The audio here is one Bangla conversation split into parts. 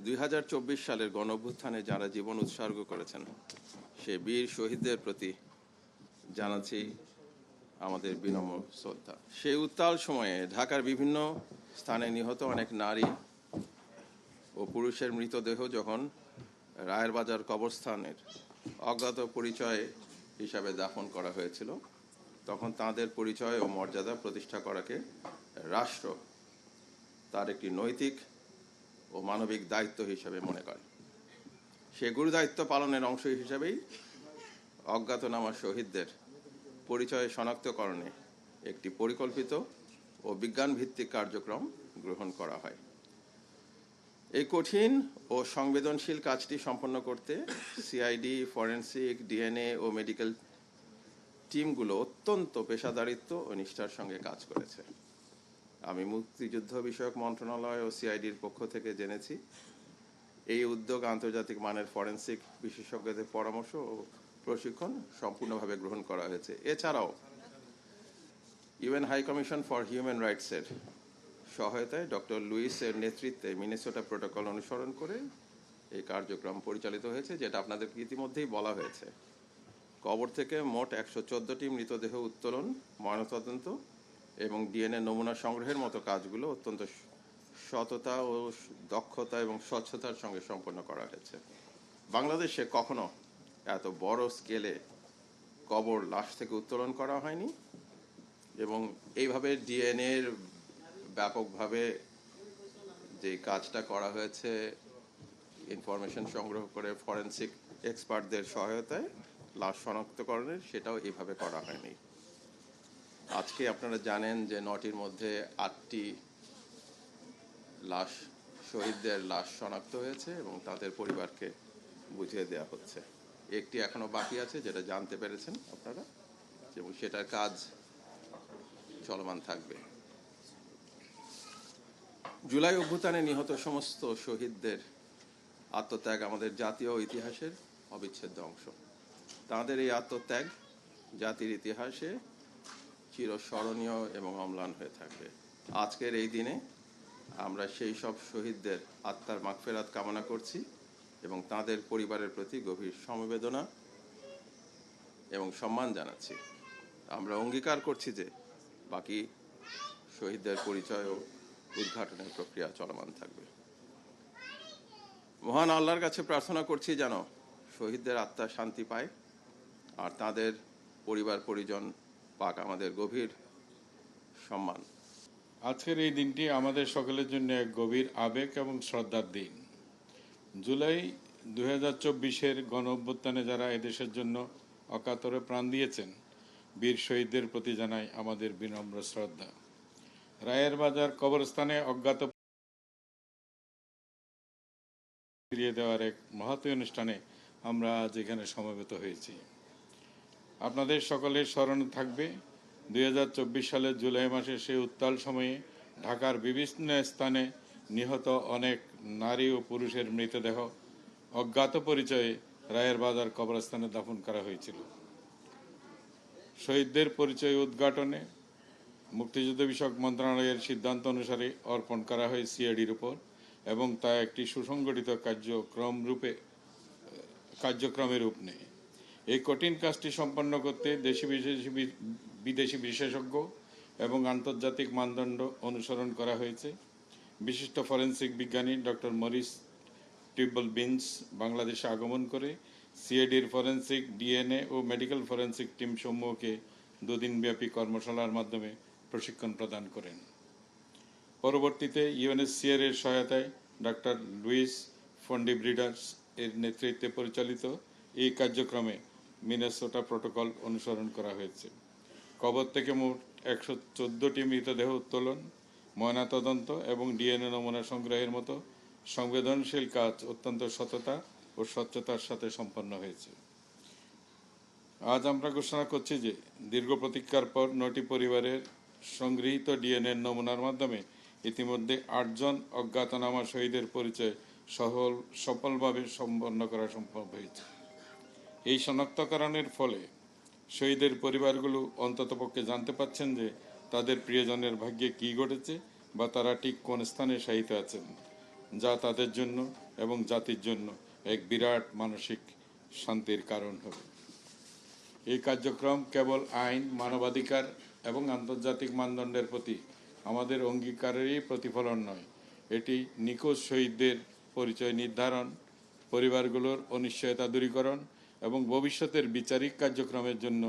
2024 সালের গণঅভ্যুত্থানে যারা জীবন উৎসর্গ করেছেন সে বীর শহীদদের প্রতি জানাচ্ছি আমাদের বিনম্র শ্রদ্ধা। সেই উত্তাল সময়ে ঢাকার বিভিন্ন স্থানে নিহত অনেক নারী ও পুরুষের মৃতদেহ যখন রায়ের বাজার কবরস্থানের অজ্ঞাত পরিচয় হিসাবে দাফন করা হয়েছিল, তখন তাদের পরিচয় ও মর্যাদা প্রতিষ্ঠা করাকে রাষ্ট্র তার একটি নৈতিক ও মানবিক দায়িত্ব হিসেবে মনে করে। সে গুরুদায়িত্ব পালনের অংশ হিসেবেই অজ্ঞাতনামা শহীদদের পরিচয় শনাক্তকরণে একটি পরিকল্পিত ও বিজ্ঞানভিত্তিক কার্যক্রম গ্রহণ করা হয়। এই কঠিন ও সংবেদনশীল কাজটি সম্পন্ন করতে সিআইডি, ফরেনসিক, ডিএনএ ও মেডিকেল টিমগুলো অত্যন্ত পেশাদারিত্ব ও নিষ্ঠার সঙ্গে কাজ করেছে। আমি মুক্তিযুদ্ধ বিষয়ক মন্ত্রণালয় ও সিআইডির পক্ষ থেকে জেনেছি, এই উদ্যোগ আন্তর্জাতিক মানের ফরেনসিক বিশেষজ্ঞদের পরামর্শ ও প্রশিক্ষণ সম্পূর্ণভাবে গ্রহণ করা হয়েছে। এছাড়াও UN high commission for human রাইটসের সহায়তায় ডক্টর লুইসের নেতৃত্বে মিনেসোটা প্রোটোকল অনুসরণ করে এই কার্যক্রম পরিচালিত হয়েছে, যেটা আপনাদেরকে ইতিমধ্যেই বলা হয়েছে। কবর থেকে মোট 114টি মৃতদেহ উত্তোলন, ময়নাতদন্ত এবং ডিএনএ নমুনা সংগ্রহের মতো কাজগুলো অত্যন্ত সততা ও দক্ষতা এবং স্বচ্ছতার সঙ্গে সম্পন্ন করা হয়েছে। বাংলাদেশে কখনো এত বড় স্কেলে কবর লাশ থেকে উত্তোলন করা হয়নি এবং এইভাবে ডিএনএর ব্যাপকভাবে যে কাজটা করা হয়েছে, ইনফরমেশন সংগ্রহ করে ফরেনসিক এক্সপার্টদের সহায়তায় লাশ শনাক্তকরণের, সেটাও এইভাবে করা হয়নি। আজকে আপনারা জানেন যে 9টির মধ্যে 8টি লাশ, শহীদদের লাশ শনাক্ত হয়েছে এবং তাদের পরিবারকে বুঝিয়ে দেওয়া হচ্ছে। একটি এখনো বাকি আছে, যেটা জানতে পেরেছেন আপনারা, এবং সেটার কাজ চলমান থাকবে। জুলাই অভ্যুত্থানে নিহত সমস্ত শহীদদের আত্মত্যাগ আমাদের জাতীয় ইতিহাসের অবিচ্ছেদ্য অংশ। তাঁদের এই আত্মত্যাগ জাতির ইতিহাসে চিরস্মরণীয় এবং অম্লান হয়ে থাকবে। আজকের এই দিনে আমরা সেই সব শহীদদের আত্মার মাগফিরাত কামনা করছি এবং তাদের পরিবারের প্রতি গভীর সমবেদনা এবং সম্মান জানাচ্ছি। আমরা অঙ্গীকার করছি যে বাকি শহীদদের পরিচয় ও উদ্ঘাটনের প্রক্রিয়া চলমান থাকবে। মহান আল্লাহর কাছে প্রার্থনা করছি যেন শহীদদের আত্মা শান্তি পায় আর তাদের পরিবার পরিজন পাক আমাদের গভীর সম্মান। আজকের এই দিনটি আমাদের সকলের জন্য এক গভীর আবেগ এবং শ্রদ্ধার দিন। জুলাই 2024-এর গণ অভ্যুত্থানে যারা এদেশের জন্য অকাতরে প্রাণ দিয়েছেন, বীর শহীদদের প্রতি জানাই আমাদের বিনম্র শ্রদ্ধা। রায়ের বাজার কবরস্থানে অজ্ঞাত ফিরিয়ে দেওয়ার এক মহৎ অনুষ্ঠানে আমরা আজ এখানে সমবেত হয়েছি। আপনাদের সকলের স্মরণে থাকবে 2024 সালের জুলাই মাসে সেই উত্তাল সময়ে ঢাকার বিভিন্ন স্থানে নিহত অনেক নারী ও পুরুষের মৃতদেহ অজ্ঞাত পরিচয়ে রায়ের বাজার কবরস্থানে দাফন করা হয়েছিল। শহীদদের পরিচয় উদ্ঘাটনে মুক্তিযুদ্ধ বিষয়ক মন্ত্রণালয়ের সিদ্ধান্ত অনুসারে অর্পণ করা হয় সিআইডির উপর এবং তা একটি সুসংগঠিত কার্যক্রমের রূপ নেয়। এই কঠিন কাজটি সম্পন্ন করতে বিদেশি বিশেষজ্ঞ এবং আন্তর্জাতিক মানদণ্ড অনুসরণ করা হয়েছে। বিশিষ্ট ফরেনসিক বিজ্ঞানী ডক্টর মরিস টিবল-বিন্স বাংলাদেশে আগমন করে সিআইডির ফরেনসিক, ডিএনএ ও মেডিকেল ফরেনসিক টিম সমূহকে 2 দিনব্যাপী কর্মশালার মাধ্যমে প্রশিক্ষণ প্রদান করেন। পরবর্তীতে ইউএনএসসিআর এর সহায়তায় ডক্টর লুইস ফন্ডিব্রিডার্স এর নেতৃত্বে পরিচালিত এই কার্যক্রমে মিনেসোটা প্রোটোকল অনুসরণ করা হয়েছে। কবর থেকে মোট 114টি মৃতদেহ উত্তোলন, ময়নাতদন্ত এবং ডিএনএ নমুনা সংগ্রহের মতো সংবেদনশীল কাজ অত্যন্ত সততা ও স্বচ্ছতার সাথে সম্পন্ন হয়েছে। আজ আমরা ঘোষণা করছি যে দীর্ঘ প্রতীক্ষার পর 9টি পরিবারের সংগৃহীত ডিএনএ নমুনার মাধ্যমে ইতিমধ্যে 8 জন অজ্ঞাতনামা শহীদের পরিচয় সফলভাবে সম্পন্ন করা সম্ভব হয়েছে। এই শনাক্তকরণের ফলে শহীদের পরিবারগুলো অন্ততপক্ষে জানতে পারছেন যে তাদের প্রিয়জনের ভাগ্যে কী ঘটেছে বা তারা ঠিক কোন স্থানে শায়িত আছেন, যা তাদের জন্য এবং জাতির জন্য এক বিরাট মানসিক শান্তির কারণ হবে। এই কার্যক্রম কেবল আইন, মানবাধিকার এবং আন্তর্জাতিক মানদণ্ডের প্রতি আমাদের অঙ্গীকারেরই প্রতিফলন নয়, এটি নিখোঁজ শহীদদের পরিচয় নির্ধারণ, পরিবারগুলোর অনিশ্চয়তা দূরীকরণ এবং ভবিষ্যতের বিচারিক কার্যক্রমের জন্য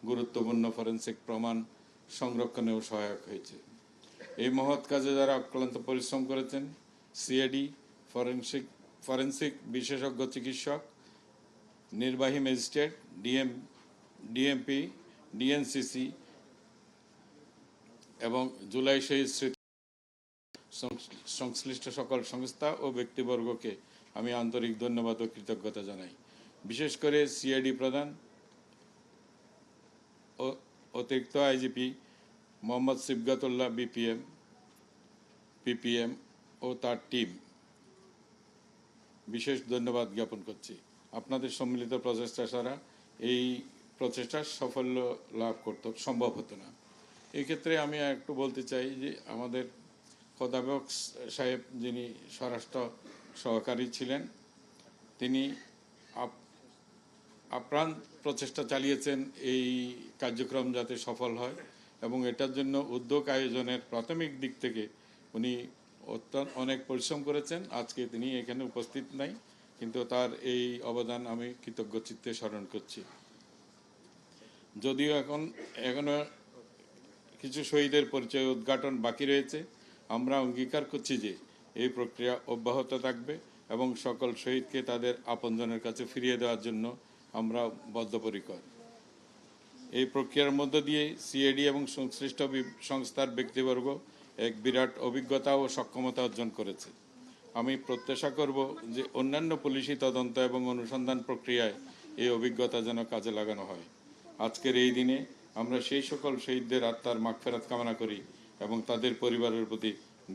গুরুত্বপূর্ণ ফরেনসিক প্রমাণ সংরক্ষণেও সহায়ক হয়েছে। এই মহৎ কাজে যারা অক্লান্ত পরিশ্রম করেছেন, সিআইডি, ফরেনসিক বিশেষজ্ঞ চিকিৎসক, নির্বাহী ম্যাজিস্ট্রেট, ডিএমপি, ডিএনসিসি এবং জুলাই শহীদ স্মৃতি সংশ্লিষ্ট সকল সংস্থা ও ব্যক্তিবর্গকে আমি আন্তরিক ধন্যবাদ ও কৃতজ্ঞতা জানাই। বিশেষ করে সিআইডি প্রধান ও অতিরিক্ত আইজিপি মোহাম্মদ সিবগাতুল্লাহ পিপিএম ও তার টিম বিশেষ ধন্যবাদ জ্ঞাপন করছি। আপনাদের সম্মিলিত প্রচেষ্টা ছাড়া এই প্রচেষ্টার সাফল্য লাভ করতে সম্ভব হতো না। এই ক্ষেত্রে আমি একটু বলতে চাই যে আমাদের খোদাবক সাহেব, যিনি স্বরাষ্ট্র সহকারী ছিলেন, তিনি আপ্রাণ প্রচেষ্টা চালিয়েছেন এই কার্যক্রম যাতে সফল হয়, এবং এটার জন্য উদ্যোগ আয়োজনের প্রাথমিক দিক থেকে উনি অনেক পরিশ্রম করেছেন। আজকে তিনি এখানে উপস্থিত নাই, কিন্তু তার এই অবদান আমি কৃতজ্ঞ চিত্তে স্মরণ করছি। যদিও এখনো কিছু শহীদের পরিচয় উদ্ঘাটন বাকি রয়েছে, আমরা অঙ্গীকার করছি যে এই প্রক্রিয়া অব্যাহত থাকবে এবং সকল শহীদকে তাদের আপনজনের কাছে ফিরিয়ে দেওয়ার জন্য আমরা বদ্ধপরিকর। এই প্রক্রিয়ার মধ্য দিয়ে সিআইডি এবং সংশ্লিষ্ট সংস্থার ব্যক্তিবর্গ এক বিরাট অভিজ্ঞতা ও সক্ষমতা অর্জন করেছে। আমি প্রত্যাশা করব যে অন্যান্য পুলিশি তদন্ত এবং অনুসন্ধান প্রক্রিয়ায় এই অভিজ্ঞতা যেন কাজে লাগানো হয়। আজকের এই দিনে আমরা সেই সকল শহীদদের আত্মার মাগফিরাত কামনা করি এবং তাদের পরিবারের প্রতি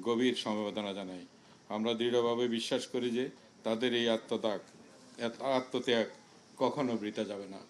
গভীর সমবেদনা জানাই। আমরা দৃঢ়ভাবে বিশ্বাস করি যে তাদের এই আত্মত্যাগ কখনো বৃথা যাবে না।